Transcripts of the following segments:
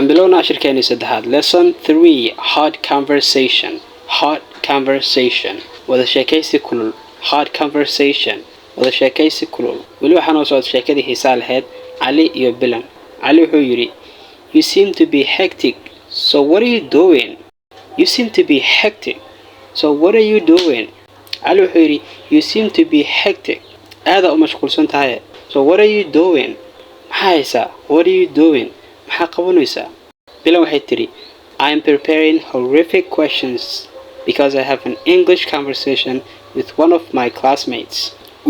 waxaan bilownaa shirkeeni saddexaad. Lesson 3 hard conversation. Hard conversation wada sheekaysi kulul. Hard conversation wada sheekaysi kulul. weli waxaan oo socod sheekadii xiisaa lahayd Ali iyo Bilan. Ali wuxuu yiri, you seem to be hectic, so what are you doing? You seem to be hectic, so what are you doing? Ali wuxuu yiri, you seem to be hectic, aada u mashquulsan tahay, so what are you doing? maxaa haysaa? What are you doing? maxaa qabanaysaa? Bilan waxay tiri, I am preparing horrific questions because I have an English conversation with one of my classmates.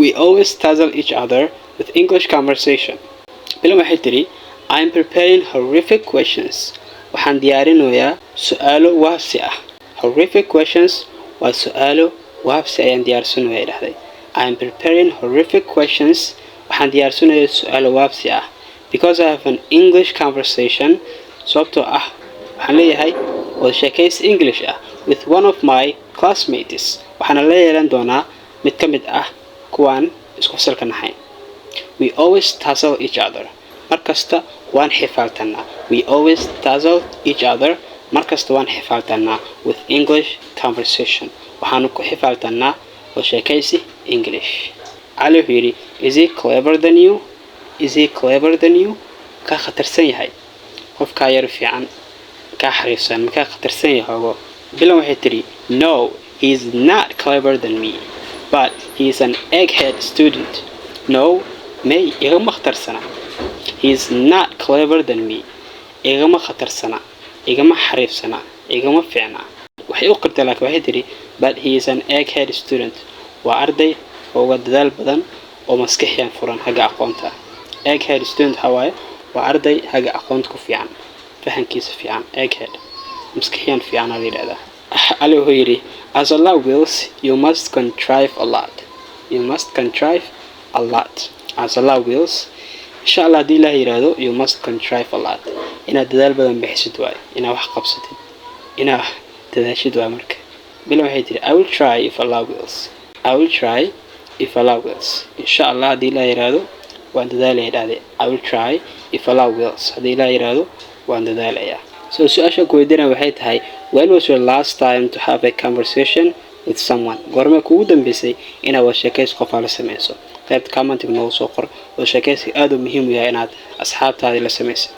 We always dazzle each other with English conversation. Bilan waxay tiri, I am preparing horrific questions. waxaan diyaarinayaa su'aalo waabsi ah. Horrific questions waa su'aalo waabsi ayaan diyaarsanayaa dhahday. I am preparing horrific questions. waxaan diyaarsanayaa su'aalo waabsi ah because I have an English conversation. sababtoo ah waxaan leeyahay wada sheekaysi English ah with one of my classmates. waxaana la yeelan doonaa mid ka mid ah kuwaan isku fasalka nahay. We always dazzle each other. markasta waan xifaaltanaa. We always dazzle each other. markasta waan xifaaltanaa with English conversation. waxaanu ku xifaaltanaa wada sheekaysi English. Ali wuxuu yiri, is he clever than you? Is he clever than you? ka khatarsan yahay. qofka yar fiican ka xariisan ka khatarsan yahay. Bilan waxay tiri, no, he is not clever than me, but he is an egghead student. No, may igama khatarsana. He is not clever than me. igama khatarsana, igama xariifsana, igama fiicna. waxay u qirtay laakiin waxay tiri, but he is an egghead student. waa arday oo dadaal badan oo maskaxiyan furan haga aqoonta. egghead student hawaaye waa arday haga aqoonta ku fiican, fahankiisa fiican. egghead maskaxiyan fiican la yiraahdaa. Ali wuxuu yiri, as Allah wills, you must contrive a lot. You must contrive a lot. As Allah wills, inshallah hadii la yiraahdo, you must contrive a lot. inaad dadaal badan bixisid waay, inaad wax qabsatid, inaad dadaashid waay marka. Bilan waxay tiri, I will try if Allah wills. I will try if Allah wills. inshallah hadii la yiraahdo waan dadaalayaa. I will try if Allah wills. hadii la yiraahdo waan dadaalayaa. So su'aasha ku weydiinaa waxay tahay, when was your last time to have a conversation with someone? goorma kuugu dambeysay inaad wada sheekaysi qof la sameyso? qaybta commentiga noogu soo qor. wada sheekaysi aad u muhiim u yahay inaad asxaabtaada la sameyso.